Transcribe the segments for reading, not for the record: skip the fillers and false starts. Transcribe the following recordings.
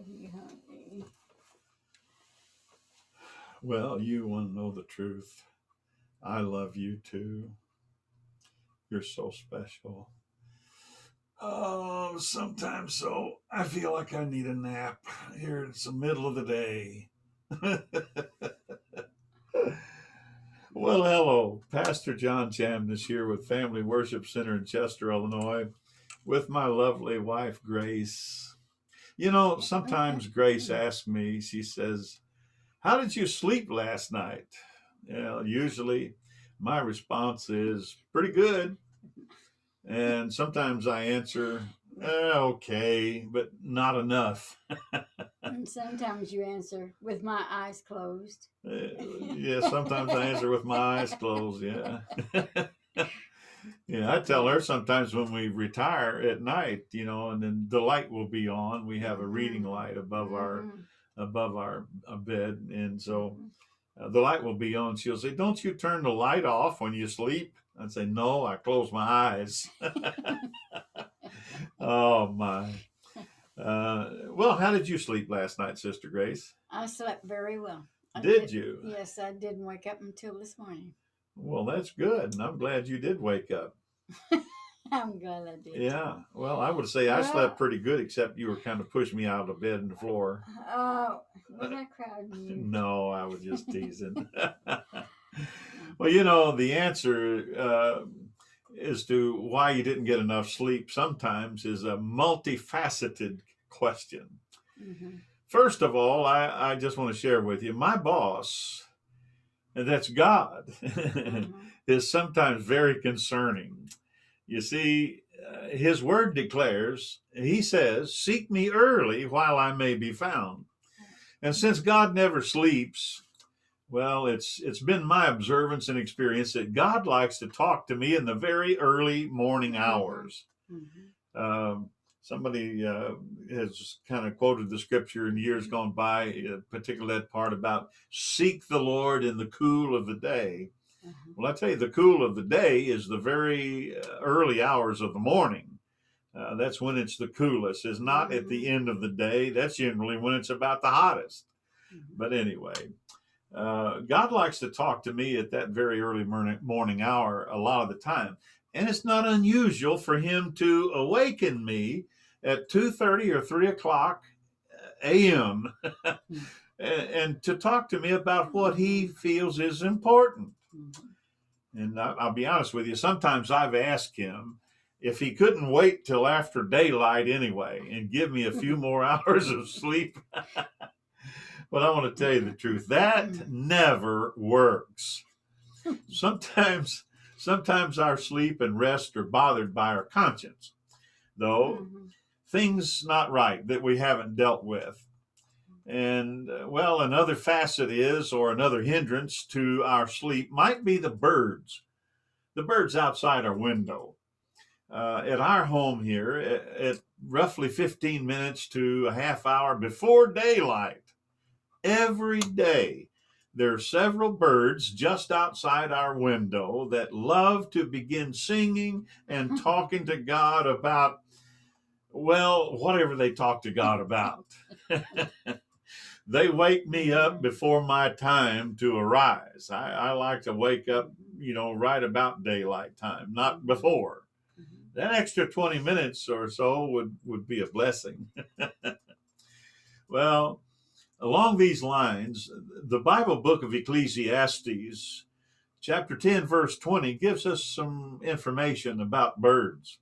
love you, honey. Well, you want to know the truth. I love you too. You're so special. Oh, sometimes so. I feel like I need a nap. Here it's the middle of the day. Well, hello. Pastor John Chamness here with Family Worship Center in Chester, Illinois, with my lovely wife, Grace. You know, sometimes Grace asks me, she says, "How did you sleep last night?" Usually my response is pretty good. And sometimes I answer, okay, but not enough. And sometimes you answer with my eyes closed. Yeah, sometimes I answer with my eyes closed. Yeah. Yeah, I tell her sometimes when we retire at night, and then the light will be on. We have a reading light above our bed, and so the light will be on. She'll say, "Don't you turn the light off when you sleep?" I'd say, "No, I close my eyes." Oh my. Well, how did you sleep last night, Sister Grace? I slept very well. Did you? Yes, I didn't wake up until this morning. Well, that's good, and I'm glad you did wake up. I'm glad I did. Yeah. Well, I would say I slept pretty good, except you were kind of pushing me out of the bed and the floor. Oh, was I crowding you? No, I was just teasing. Well, the answer as to why you didn't get enough sleep sometimes is a multifaceted question. Mm-hmm. First of all, I just want to share with you my boss, and that's God, is sometimes very concerning. You see, his word declares, he says, "Seek me early while I may be found." And since God never sleeps, well, it's been my observance and experience that God likes to talk to me in the very early morning hours. Somebody has kind of quoted the scripture in years gone by, particularly that part about seek the Lord in the cool of the day. Well, I tell you, the cool of the day is the very early hours of the morning. That's when it's the coolest. It's not at the end of the day. That's generally when it's about the hottest. But anyway, God likes to talk to me at that very early morning hour a lot of the time. And it's not unusual for him to awaken me at 2:30 or 3 o'clock a.m. and to talk to me about what he feels is important. And I'll be honest with you, sometimes I've asked him if he couldn't wait till after daylight anyway and give me a few more hours of sleep. But I want to tell you the truth, that never works. Sometimes our sleep and rest are bothered by our conscience, though things not right that we haven't dealt with. And well, another facet is, or another hindrance to our sleep might be the birds outside our window. At our home here, at roughly 15 minutes to a half hour before daylight, every day, there are several birds just outside our window that love to begin singing and talking to God about, well, whatever they talk to God about. They wake me up before my time to arise. I like to wake up, right about daylight time, not before. That extra 20 minutes or so would be a blessing. Well, along these lines, the Bible book of Ecclesiastes, chapter 10, verse 20, gives us some information about birds.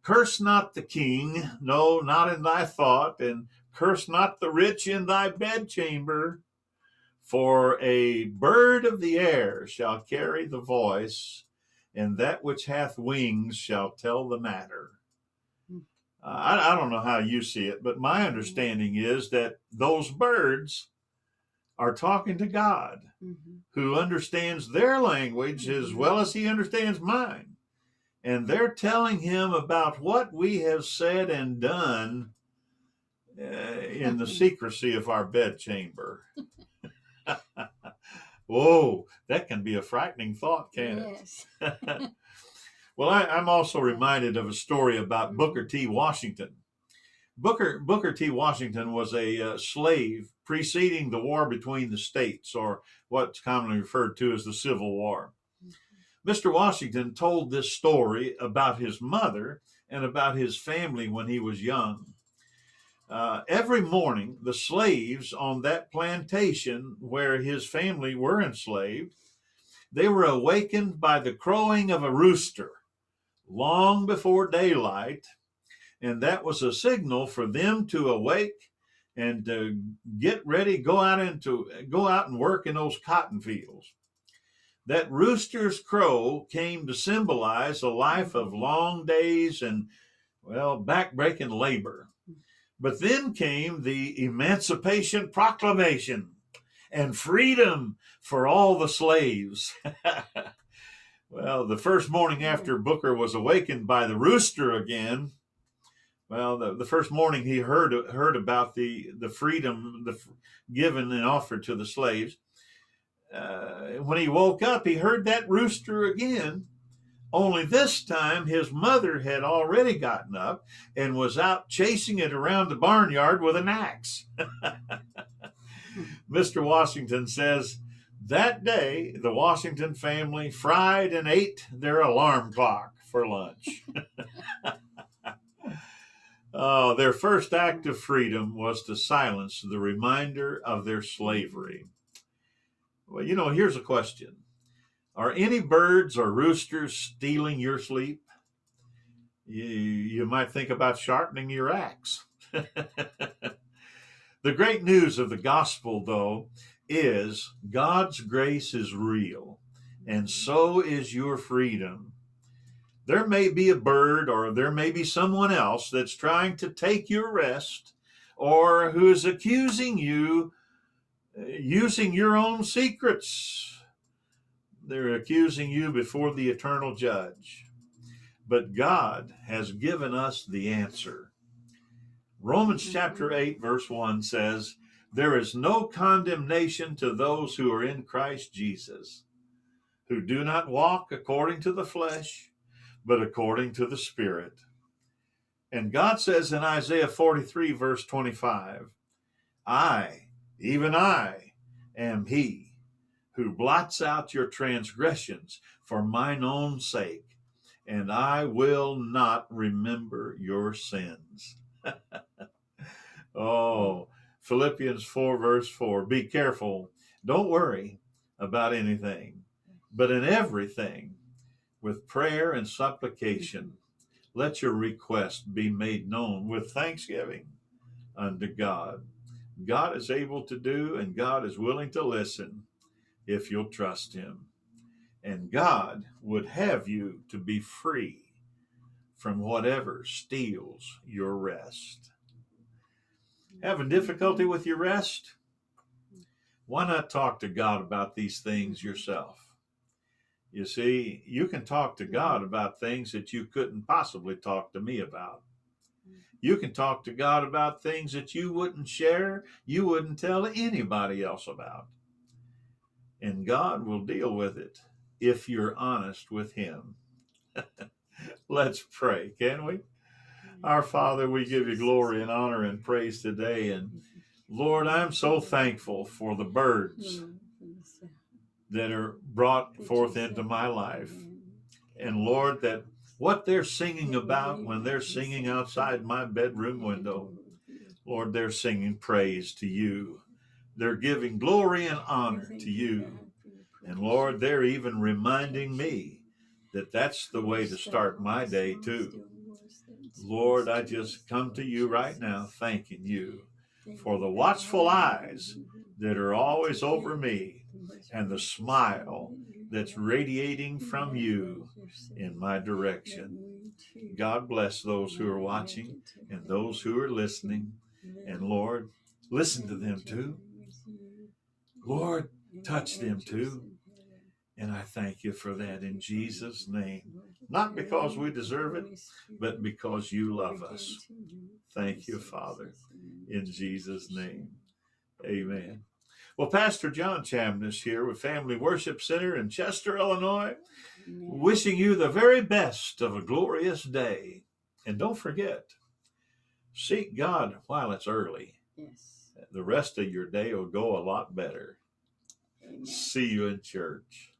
"Curse not the king, no, not in thy thought, and curse not the rich in thy bedchamber, for a bird of the air shall carry the voice, and that which hath wings shall tell the matter." I don't know how you see it, but my understanding is that those birds are talking to God, who understands their language as well as he understands mine. And they're telling him about what we have said and done in the secrecy of our bedchamber. Whoa, that can be a frightening thought, can't it? Yes. Well, I'm also reminded of a story about Booker T. Washington. Booker T. Washington was a slave preceding the war between the states, or what's commonly referred to as the Civil War. Mr. Washington told this story about his mother and about his family when he was young. Every morning, the slaves on that plantation where his family were enslaved, they were awakened by the crowing of a rooster long before daylight, and that was a signal for them to awake and to get ready, go out and work in those cotton fields. That rooster's crow came to symbolize a life of long days and, well, backbreaking labor. But then came the Emancipation Proclamation and freedom for all the slaves. Well, the first morning after Booker was awakened by the rooster again, well, the first morning he heard about the freedom given and offered to the slaves. When he woke up, he heard that rooster again. Only this time, his mother had already gotten up and was out chasing it around the barnyard with an axe. Mr. Washington says, that day, the Washington family fried and ate their alarm clock for lunch. Their first act of freedom was to silence the reminder of their slavery. Well, here's a question. Are any birds or roosters stealing your sleep? You might think about sharpening your axe. The great news of the gospel, though, is God's grace is real, and so is your freedom. There may be a bird or there may be someone else that's trying to take your rest, or who is accusing you using your own secrets. They're accusing you before the eternal judge. But God has given us the answer. Romans chapter 8, verse 1 says, there is no condemnation to those who are in Christ Jesus, who do not walk according to the flesh, but according to the Spirit. And God says in Isaiah 43, verse 25, I, even I, am he who blots out your transgressions for mine own sake, and I will not remember your sins. Philippians 4, verse 4, be careful, don't worry about anything, but in everything, with prayer and supplication, let your request be made known with thanksgiving unto God. God is able to do, and God is willing to listen if you'll trust him. And God would have you to be free from whatever steals your rest. Having difficulty with your rest? Why not talk to God about these things yourself? You see, you can talk to God about things that you couldn't possibly talk to me about. You can talk to God about things that you wouldn't share, you wouldn't tell anybody else about. And God will deal with it if you're honest with him. Let's pray, can we? Our Father, we give you glory and honor and praise today. And Lord, I'm so thankful for the birds that are brought forth into my life. And Lord, that what they're singing about when they're singing outside my bedroom window, Lord, they're singing praise to you. They're giving glory and honor to you. And Lord, they're even reminding me that that's the way to start my day too. Lord, I just come to you right now thanking you for the watchful eyes that are always over me and the smile that's radiating from you in my direction. God bless those who are watching and those who are listening. And Lord, listen to them too. Lord, touch them too. And I thank you for that in Jesus' name. Not because we deserve it, but because you love us. Thank you, Father, in Jesus' name. Amen. Well, Pastor John Chamness here with Family Worship Center in Chester, Illinois, wishing you the very best of a glorious day. And don't forget, Seek God while it's early. Yes. The rest of your day will go a lot better. Amen. See you in church.